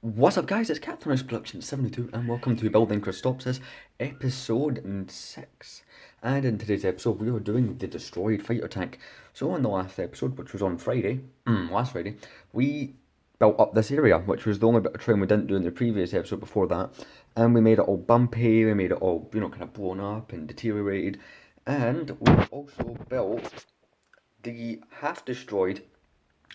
What's up, guys? It's Captain House Production 72, and welcome to Building Christophsis, episode 6. And in today's episode, we are doing the destroyed fighter tank. So, in the last episode, which was on Friday, last Friday, we built up this area, which was the only bit of terrain we didn't do in the previous episode before that. And we made it all bumpy, we made it all, kind of blown up and deteriorated. And we also built the half destroyed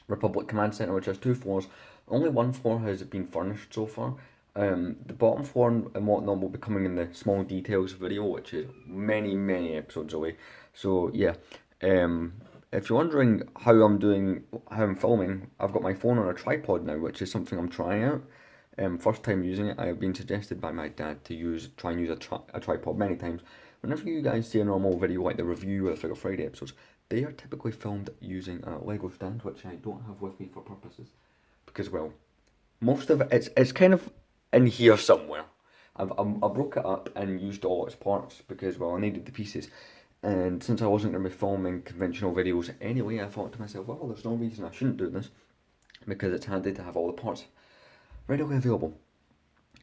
Republic Command Center, which has two floors. Only one floor has been furnished so far. The bottom floor and whatnot will be coming in the small details video, which is many, many episodes away. So yeah, if you're wondering how I'm filming, I've got my phone on a tripod now, which is something I'm trying out. First time using it, I have been suggested by my dad to try and use a tripod many times. Whenever you guys see a normal video like the review or the Figure Friday episodes, they are typically filmed using a Lego stand, which I don't have with me for purposes, because well, most of it's kind of in here somewhere. I broke it up and used all its parts because well I needed the pieces, and since I wasn't going to be filming conventional videos anyway, I thought to myself, well, there's no reason I shouldn't do this because it's handy to have all the parts readily available.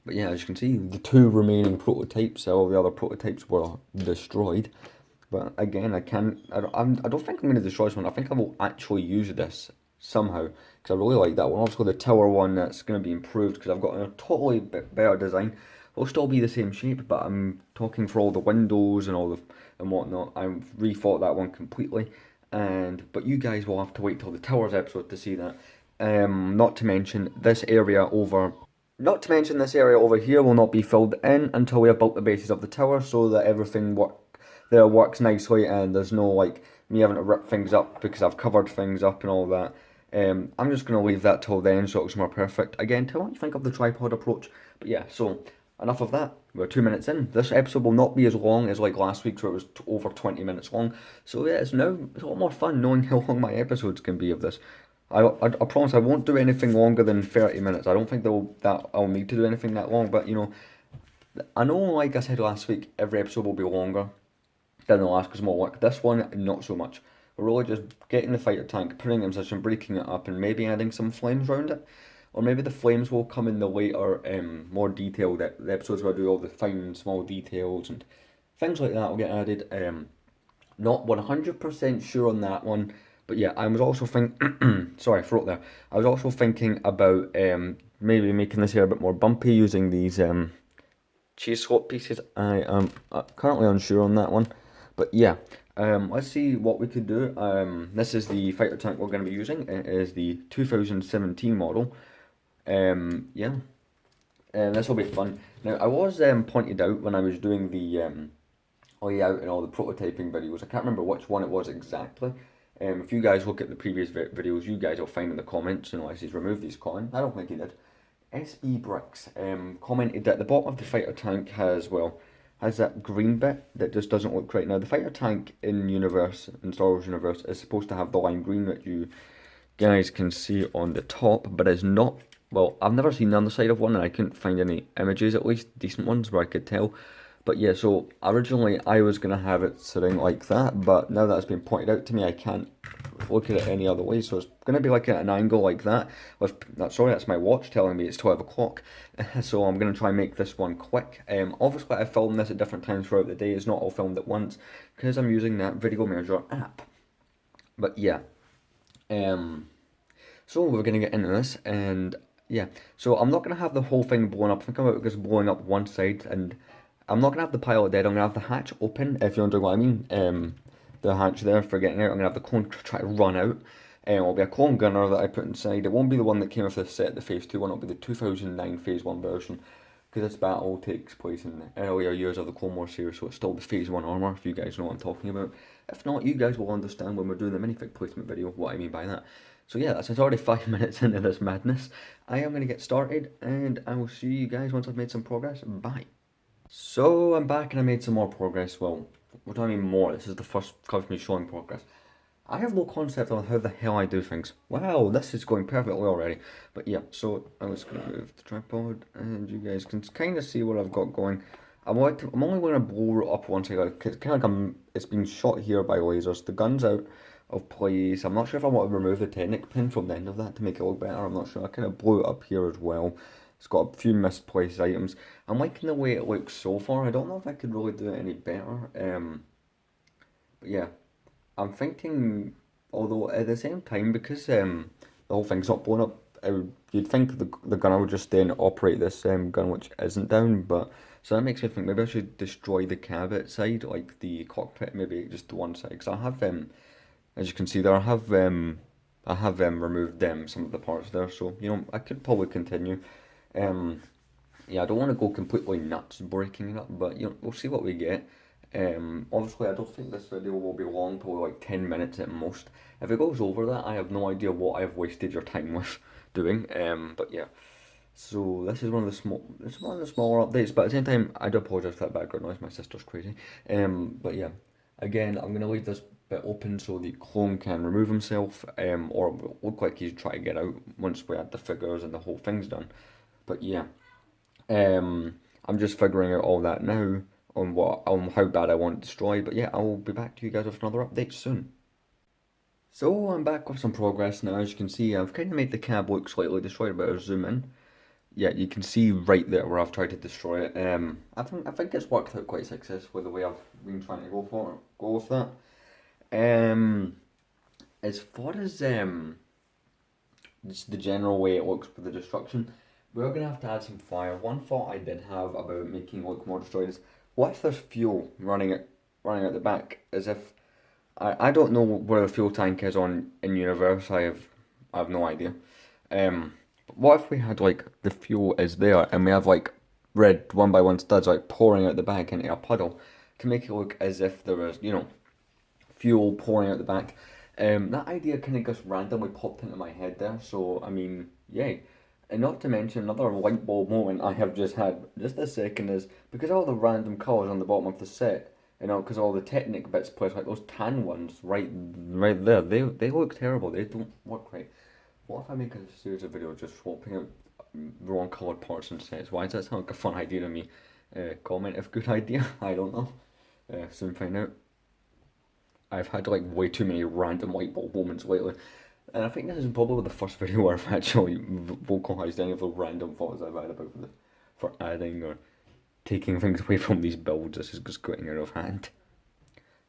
But yeah, as you can see, the two remaining prototypes, all the other prototypes were destroyed. But again, I don't think I'm going to destroy this one. I think I will actually use this somehow because I really like that one. Obviously, the tower one that's going to be improved because I've got a totally better design. It'll still be the same shape, but I'm talking for all the windows and and whatnot. I've rethought that one completely. But you guys will have to wait till the towers episode to see that. Not to mention this area over Not to mention this area over here will not be filled in until we have built the bases of the tower so that everything works nicely and there's no like me having to rip things up because I've covered things up and all that. I'm just going to leave that till then so it looks more perfect. Again, tell me what you think of the tripod approach. But yeah, so enough of that. We're 2 minutes in. This episode will not be as long as like last week's where it was over 20 minutes long. So yeah, it's a lot more fun knowing how long my episodes can be of this. I promise I won't do anything longer than 30 minutes. I don't think that I'll need to do anything that long, but I know, like I said last week, every episode will be longer than the last because more work. This one, not so much. We're really just getting the fighter tank, putting it in position, breaking it up, and maybe adding some flames around it. Or maybe the flames will come in the later, more detailed the episodes where I do all the fine small details and things like that will get added. Not 100% sure on that one, but yeah, I was also thinking. Sorry, throat there. I was also thinking about maybe making this here a bit more bumpy using these cheese swap pieces. I am currently unsure on that one, but yeah, let's see what we could do. This is the fighter tank we're going to be using. It is the 2017 model. Yeah, and this will be fun. Now, I was pointed out when I was doing the layout and all the prototyping videos. I can't remember which one it was exactly. If you guys look at the previous videos, you guys will find in the comments, unless he's removed these comments. I don't think he did. SB Bricks commented that the bottom of the fighter tank has that green bit that just doesn't look right. Now the fighter tank in Star Wars Universe is supposed to have the lime green that you guys can see on the top, but it's not. Well, I've never seen the underside of one, and I couldn't find any images, at least decent ones, where I could tell. But yeah, so originally I was going to have it sitting like that, but now that it's been pointed out to me, I can't look at it any other way. So it's going to be like at an angle like that. Sorry, that's my watch telling me it's 12 o'clock. So I'm going to try and make this one quick. Obviously, I filmed this at different times throughout the day. It's not all filmed at once because I'm using that Video Manager app. But yeah. So we're going to get into this, and yeah, so I'm not going to have the whole thing blown up. I think I'm just blowing up one side, and I'm not going to have the pilot dead. I'm going to have the hatch open, if you're wondering what I mean. The hatch there for getting out. I'm going to have the clone try to run out. It'll be a clone gunner that I put inside. It won't be the one that came with the set, the Phase 2 one. It'll be the 2009 Phase 1 version, because this battle takes place in the earlier years of the Clone Wars series, so it's still the Phase 1 armour, if you guys know what I'm talking about. If not, you guys will understand when we're doing the minifig placement video what I mean by that. So yeah, it's already 5 minutes into this madness. I am going to get started, and I will see you guys once I've made some progress. Bye. So I'm back and I made some more progress. Well, what do I mean more? This is the first clip of me showing progress. I have no concept on how the hell I do things. Wow, this is going perfectly already. But yeah, so I'm just going to move the tripod and you guys can kind of see what I've got going. I'm only going to blow it up once I got it. It's kind of like it's being shot here by lasers. The gun's out of place. I'm not sure if I want to remove the Technic pin from the end of that to make it look better. I'm not sure. I kind of blew it up here as well. It's got a few misplaced items. I'm liking the way it looks so far. I don't know if I could really do it any better. But yeah, I'm thinking, although at the same time, because the whole thing's not blown up, you'd think the gunner would just then operate this gun which isn't down, but so that makes me think maybe I should destroy the cab outside, like the cockpit, maybe just the one side, because I have as you can see there, I have removed some of the parts there, so you know I could probably continue. Um, yeah, I don't want to go completely nuts breaking it up, but you know we'll see what we get. Obviously, I don't think this video will be long, probably like 10 minutes at most. If it goes over that, I have no idea what I have wasted your time with doing. But yeah, so this is one of the smaller updates. But at the same time, I do apologise for that background noise. My sister's crazy. But yeah, again, I'm gonna leave this bit open so the clone can remove himself. Or it will look like he's trying to get out once we add the figures and the whole thing's done. But yeah. I'm just figuring out all that now on how bad I want it destroyed. But yeah, I will be back to you guys with another update soon. So I'm back with some progress now. As you can see, I've kind of made the cab look slightly destroyed, but I'll zoom in. Yeah, you can see right there where I've tried to destroy it. I think it's worked out quite successfully the way I've been trying to go with that. As far as just the general way it looks with the destruction, we're gonna have to add some fire. One thought I did have about making it look more destroyed is, what if there's fuel running out the back? As if I don't know where the fuel tank is on in universe. I have no idea. But what if we had like the fuel is there and we have like red one by one studs like pouring out the back into a puddle to make it look as if there was, you know, fuel pouring out the back. That idea kind of just randomly popped into my head there. So I mean, yay. And not to mention another light bulb moment I have just had just a second is because all the random colours on the bottom of the set, you know, because all the Technic bits placed like those tan ones right there, they look terrible. They don't work right. What if I make a series of videos just swapping out wrong coloured parts and sets? Why does that sound like a fun idea to me? Comment if good idea. I don't know. Soon find out. I've had like way too many random light bulb moments lately. And I think this is probably the first video where I've actually vocalised any of the random thoughts I've had about for adding or taking things away from these builds. This is just getting out of hand.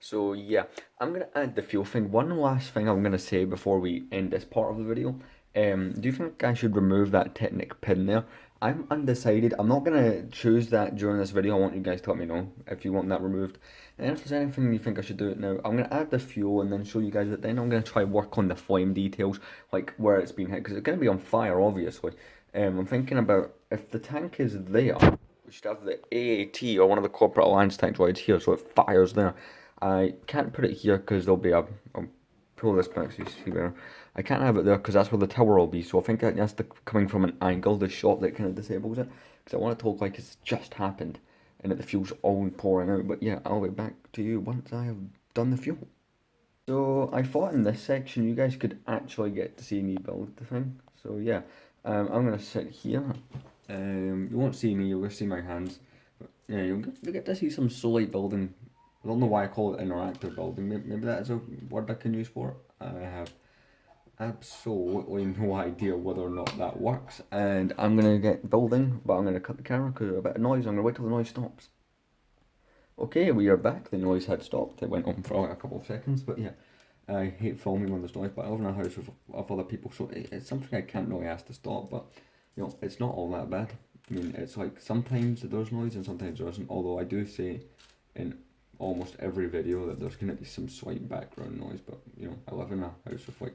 So yeah, I'm going to add the fuel thing. One last thing I'm going to say before we end this part of the video. Do you think I should remove that Technic pin there? I'm undecided. I'm not going to choose that during this video. I want you guys to let me know if you want that removed. And if there's anything you think I should do it now, I'm going to add the fuel and then show you guys it. Then I'm going to try work on the flame details, like where it's been hit, because it's going to be on fire, obviously. I'm thinking about if the tank is there, we should have the AAT, or one of the Corporate Alliance tank droids here, so it fires there. I can't put it here because there'll be I'll pull this back so you see better. I can't have it there because that's where the tower will be, so I think that has to coming from an angle, the shot that kind of disables it, because I want it to look like it's just happened and that the fuel's all pouring out. But yeah, I'll be back to you once I have done the fuel. So I thought in this section you guys could actually get to see me build the thing. So yeah, I'm gonna sit here. You won't see me, you'll just see my hands. But yeah, you'll get to see some solid building. I don't know why I call it interactive building. Maybe that is a word I can use for it. I have absolutely no idea whether or not that works. And I'm going to get building, but I'm going to cut the camera because of a bit of noise. I'm going to wait till the noise stops. Okay, we are back. The noise had stopped. It went on for like a couple of seconds, but yeah. I hate filming when there's noise, but I live in a house of other people, so it's something I can't really ask to stop, but you know, it's not all that bad. I mean, it's like sometimes there's noise and sometimes there isn't, although I do say in almost every video that there's going to be some slight background noise, but you know, I live in a house with like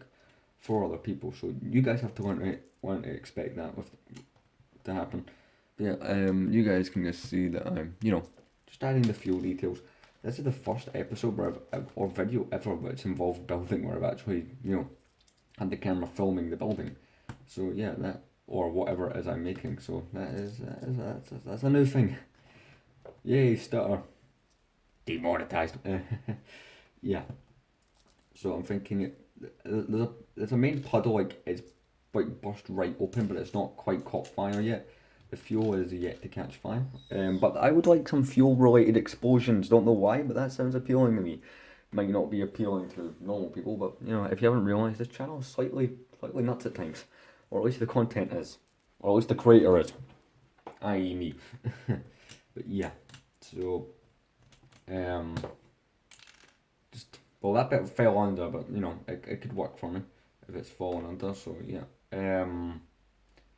4 other people, so you guys have to learn to expect that to happen. But yeah, you guys can just see that I'm, you know, just adding the fuel details. This is the first episode where or video ever that's involved building, where I've actually, you know, had the camera filming the building. So yeah, that, or whatever it is I'm making. So that's a new thing. Yay, stutter. Demonetized. Yeah. So I'm thinking there's a main puddle, like it's like burst right open, but it's not quite caught fire yet. The fuel is yet to catch fire. But I would like some fuel related explosions. Don't know why, but that sounds appealing to me. Might not be appealing to normal people, but you know, if you haven't realised, this channel is slightly nuts at times. Or at least the content is. Or at least the creator is. i.e. me. But yeah, so just, well, that bit fell under, but you know, it could work for me if it's fallen under. So yeah,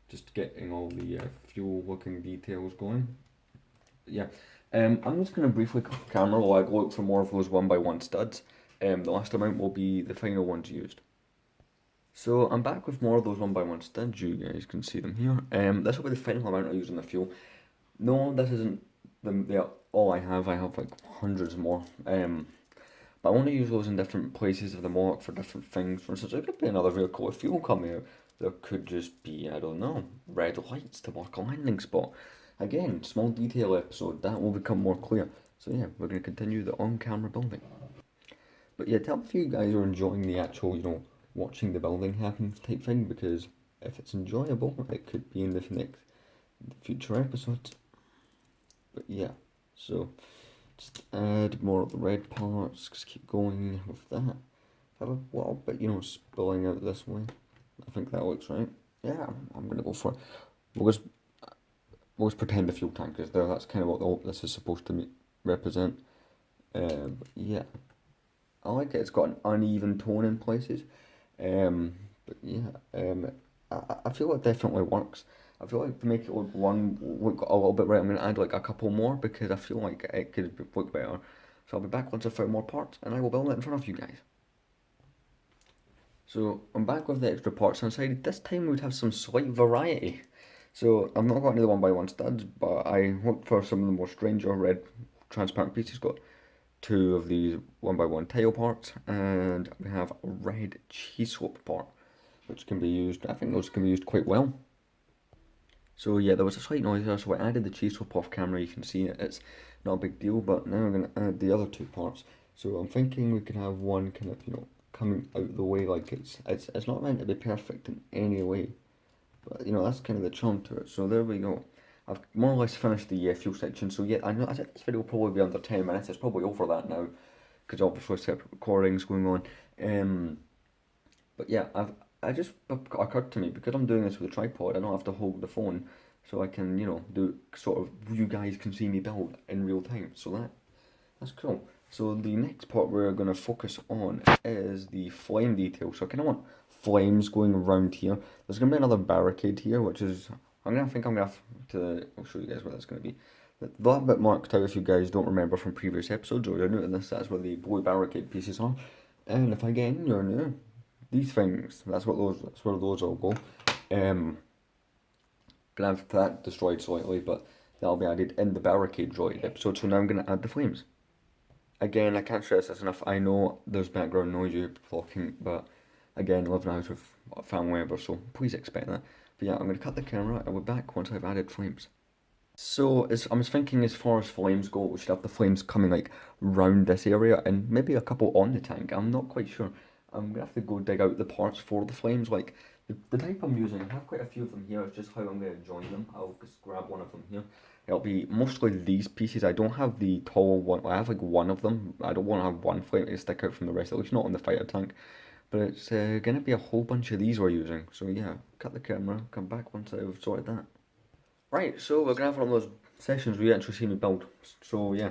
just getting all the fuel looking details going. Yeah, I'm just gonna briefly cut the camera while I go look for more of those 1x1 studs. The last amount will be the final ones used. So I'm back with more of those 1x1 studs. You guys can see them here. This will be the final amount I use on the fuel. No, this isn't all I have. I have like hundreds more. But I want to use those in different places of the mark for different things. For instance, there could be another vehicle with fuel coming out. There could just be, I don't know, red lights to mark a landing spot. Again, small detail episode, that will become more clear. So yeah, we're going to continue the on-camera building. But yeah, tell me if you guys are enjoying the actual, you know, watching the building happen type thing, because if it's enjoyable, it could be in the next future episodes. But yeah, so just add more of the red parts, just keep going with that. Have a little bit, you know, spilling out this way. I think that looks right. Yeah, I'm gonna go for it. We'll just pretend the fuel tank is there. That's kind of what this is supposed to represent. But yeah, I like it. It's got an uneven tone in places. But yeah, I feel it definitely works. I feel like to make it look a little bit right, I'm gonna add like a couple more because I feel like it could look better. So I'll be back once I've found more parts and I will build it in front of you guys. So I'm back with the extra parts and I decided this time we'd have some slight variety. So I've not got any of the 1x1 studs, but I looked for some of the more stranger red transparent pieces. Got two of these 1x1 tile parts, and we have a red cheese slope part, which can be used, I think those can be used quite well. So yeah, there was a slight noise there, so I added the cheese slope off camera. You can see it, it's not a big deal, but now I'm going to add the other two parts. So I'm thinking we can have one kind of, you know, coming out the way, like it's not meant to be perfect in any way. But you know, that's kind of the charm to it. So there we go. I've more or less finished the fuel section. So yeah, I know I said this video will probably be under 10 minutes. It's probably over that now, because obviously separate recordings going on. But yeah, I just occurred to me, because I'm doing this with a tripod, I don't have to hold the phone, so I can, you know, do sort of, you guys can see me build in real time. So that's cool. So the next part we're going to focus on is the flame detail. So I kind of want flames going around here. There's going to be another barricade here, which is, I'm going to have to, I'll show you guys what that's going to be. That bit marked out, if you guys don't remember from previous episodes, or you're new to this, that's where the blue barricade pieces are. And if again you're new, these things, that's where those all go. Gonna have that destroyed slightly, but that'll be added in the barricade droid episode. So now I'm gonna add the flames. Again, I can't stress this enough. I know there's background noise, you're talking, but again, living out with a family member, so please expect that. But yeah, I'm going to cut the camera and we're back once I've added flames. So I was thinking, as far as flames go, we should have the flames coming like round this area and maybe a couple on the tank. I'm not quite sure. I'm going to have to go dig out the parts for the flames. Like the type I'm using, I have quite a few of them here. It's just how I'm going to join them. I'll just grab one of them here. It'll be mostly these pieces. I don't have the tall one. I have like one of them. I don't want to have one flame to stick out from the rest, at least not on the fighter tank. But it's going to be a whole bunch of these we're using. So yeah, cut the camera, come back once I've sorted that. Right, so we're going to have one of those sessions where you actually see me build. So yeah,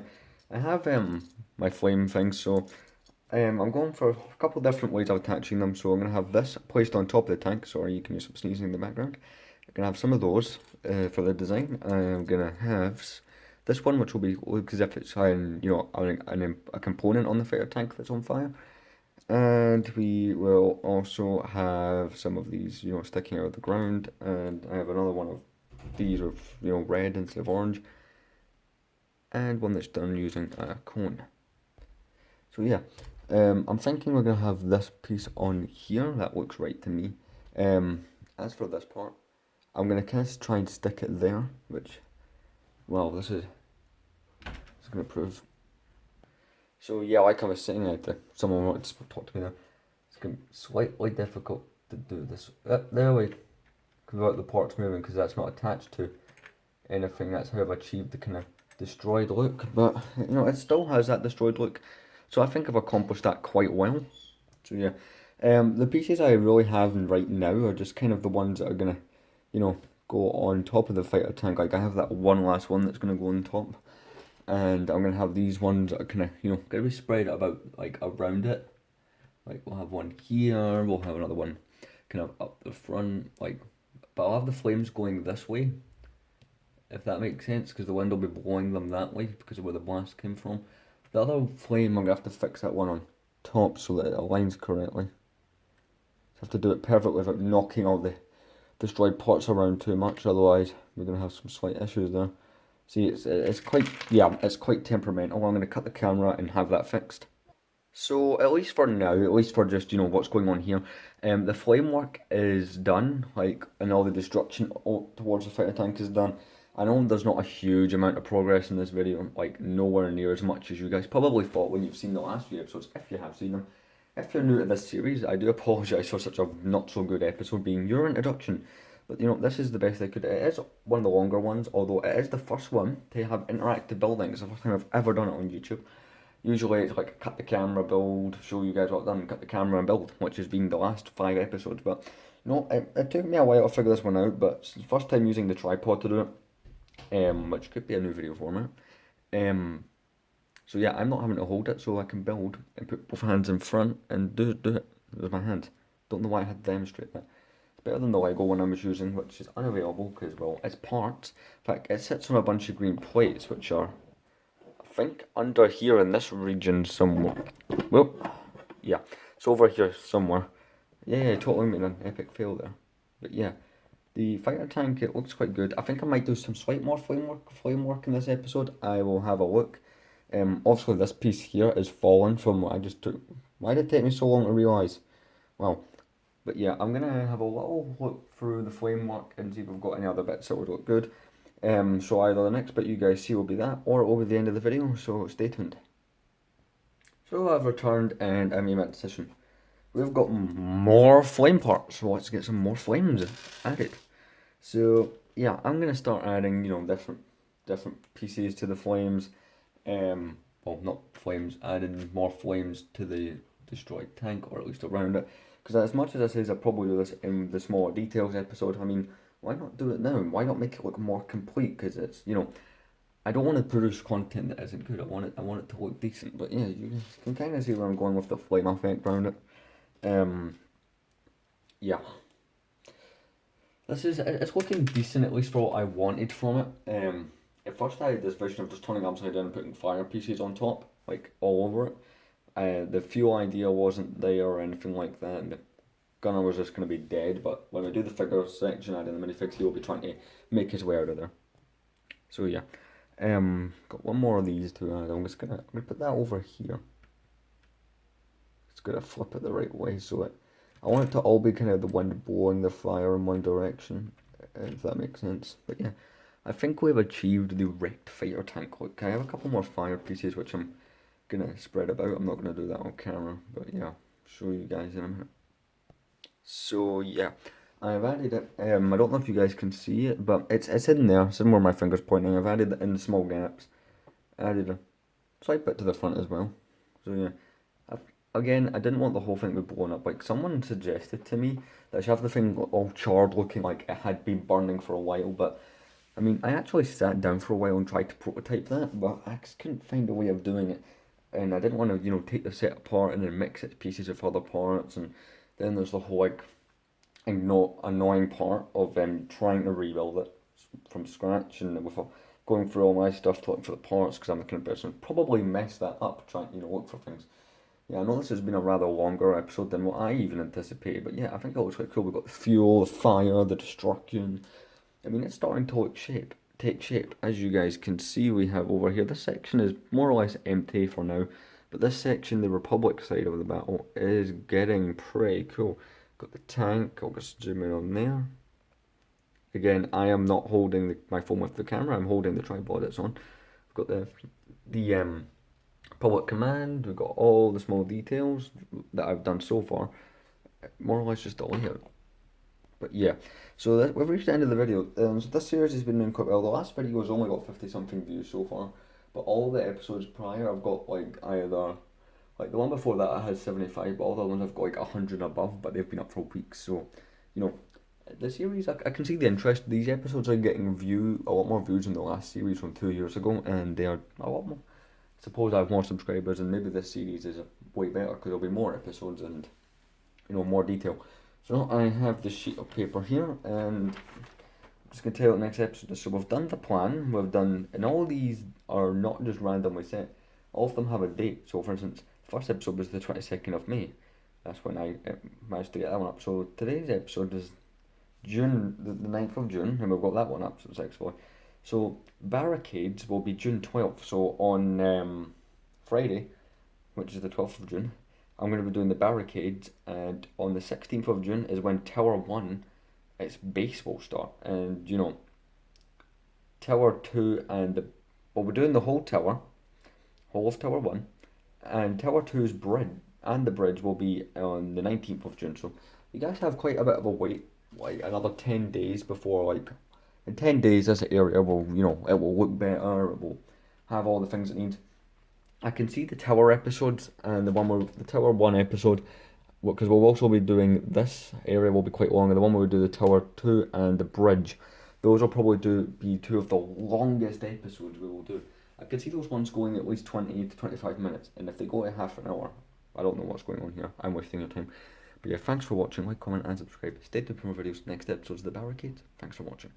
I have my flame thing. So I'm going for a couple of different ways of attaching them. So I'm going to have this placed on top of the tank. Sorry, you can hear some sneezing in the background. I'm going to have some of those for the design. I'm going to have this one, which will be look as if it's you know, a component on the fighter tank that's on fire. And we will also have some of these, you know, sticking out of the ground. And I have another one of these with, you know, red instead of orange. And one that's done using a cone. So yeah, I'm thinking we're going to have this piece on here. That looks right to me. As for this part, I'm going to kind of try and stick it there, which, well, this is going to prove. So yeah, like I was saying, someone wanted to talk to me there. It's going to be slightly difficult to do this. There we convert the parts moving, because that's not attached to anything. That's how I've achieved the kind of destroyed look. But you know, it still has that destroyed look. So I think I've accomplished that quite well. So yeah, the pieces I really have right now are just kind of the ones that are gonna, you know, go on top of the fighter tank. Like I have that one last one that's gonna go on top, and I'm gonna have these ones that are kind of gonna be spread about like around it. Like we'll have one here, we'll have another one kind of up the front, like, but I'll have the flames going this way, if that makes sense, because the wind will be blowing them that way because of where the blast came from. The other flame, I'm gonna have to fix that one on top so that it aligns correctly. So I have to do it perfectly without knocking all the destroyed parts around too much, otherwise we're gonna have some slight issues there. See, it's quite temperamental. I'm gonna cut the camera and have that fixed. So at least for now, at least for just what's going on here, the flame work is done, like, and all the destruction towards the fighter tank is done. I know there's not a huge amount of progress in this video, like nowhere near as much as you guys probably thought when you've seen the last few episodes, if you have seen them. If you're new to this series, I do apologise for such a not so good episode being your introduction. But this is the best I could. It is one of the longer ones, although it is the first one to have interactive building. It's the first time I've ever done it on YouTube. Usually it's like cut the camera, build, show you guys what I've done, cut the camera and build, which has been the last 5 episodes. But it took me a while to figure this one out, but it's the first time using the tripod to do it, which could be a new video format. So yeah, I'm not having to hold it, so I can build and put both hands in front and do it with my hands. Don't know why I had to demonstrate that. It's better than the Lego one I was using, which is unavailable because, well, it's parts. In fact, it sits on a bunch of green plates, which are, I think, under here in this region somewhere. Well, yeah, it's over here somewhere. Yeah, totally made an epic fail there. But yeah, the fighter tank, it looks quite good. I think I might do some slight more flame work in this episode. I will have a look. Obviously this piece here is fallen from what I just took. Why did it take me so long to realise? Well, but yeah, I'm going to have a little look through the flame work and see if we've got any other bits that would look good. So either the next bit you guys see will be that, or it will be the end of the video, so stay tuned. So I've returned and I made my decision. We've got more flame parts, so let's get some more flames added. So yeah, I'm going to start adding, different pieces to the flames. Well, not flames, adding more flames to the destroyed tank, or at least around it. Because as much as I say I'll probably do this in the smaller details episode, I mean, why not do it now? Why not make it look more complete? Because it's, I don't want to produce content that isn't good. I want it to look decent. But yeah, you can kind of see where I'm going with the flame effect around it. Yeah. It's looking decent, at least for what I wanted from it. At first I had this vision of just turning it upside down and putting fire pieces on top, like all over it. The fuel idea wasn't there or anything like that, and the gunner was just going to be dead, but when we do the figure section adding the minifigs, he will be trying to make his way out of there. So yeah, got one more of these to add. I'm gonna put that over here. Just gonna flip it the right way so I want it to all be kind of the wind blowing the fire in one direction, if that makes sense. But yeah, I think we've achieved the wrecked fighter tank look. I have a couple more fire pieces which I'm gonna spread about. I'm not gonna do that on camera, but yeah, show you guys in a minute. So yeah, I've added it. I don't know if you guys can see it, but it's in there. It's in where my finger's pointing. I've added it in the small gaps. Added a slight bit to the front as well. So yeah, again, I didn't want the whole thing to be blown up. Like, someone suggested to me that I should have the thing all charred, looking like it had been burning for a while, but I mean, I actually sat down for a while and tried to prototype that, but I just couldn't find a way of doing it. And I didn't want to, take the set apart and then mix its pieces with other parts, and then there's the whole, like, annoying part of trying to rebuild it from scratch, and with going through all my stuff to look for the parts, because I'm the kind of person who probably mess that up trying to, look for things. Yeah, I know this has been a rather longer episode than what I even anticipated, but yeah, I think it looks quite cool. We've got the fuel, the fire, the destruction. I mean, it's starting to take shape. As you guys can see, we have over here, this section is more or less empty for now, but this section, the Republic side of the battle, is getting pretty cool. Got the tank, I'll just zoom in on there. Again, I am not holding my phone with the camera, I'm holding the tripod it's on. We've got the Public command, we've got all the small details that I've done so far, more or less just all here. But yeah, so we've reached the end of the video. So this series has been doing quite well. The last video's only got 50 something views so far, but all the episodes prior I've got either, the one before that I had 75, but all the ones I've got 100 above, but they've been up for weeks, so the series, I can see the interest. These episodes are getting a lot more views than the last series from 2 years ago, and they are a lot more. I suppose I have more subscribers, and maybe this series is way better because there'll be more episodes and more detail. So I have this sheet of paper here, and I'm just gonna tell you what the next episode is. So we've done the plan. And all these are not just randomly set. All of them have a date. So for instance, the first episode was the 22nd of May. That's when I managed to get that one up. So today's episode is June, the 9th of June, and we've got that one up, so it's excellent. So barricades will be June 12th. So on Friday, which is the 12th of June, I'm going to be doing the barricades, and on the 16th of June is when Tower 1, its base will start. And Tower 2 well, we're doing the whole of Tower 1, and Tower 2's bridge, and the bridge will be on the 19th of June. So you guys have quite a bit of a wait, like another 10 days before, in 10 days this area will, it will look better, it will have all the things it needs. I can see the Tower episodes and the Tower 1 episode, because we'll also be doing, this area will be quite long, and the one where we do the Tower 2 and the bridge, those will probably be two of the longest episodes we will do. I can see those ones going at least 20 to 25 minutes, and if they go to half an hour, I don't know what's going on here. I'm wasting your time. But yeah, thanks for watching. Like, comment, and subscribe. Stay tuned for more videos. Next episode's The Barricades. Thanks for watching.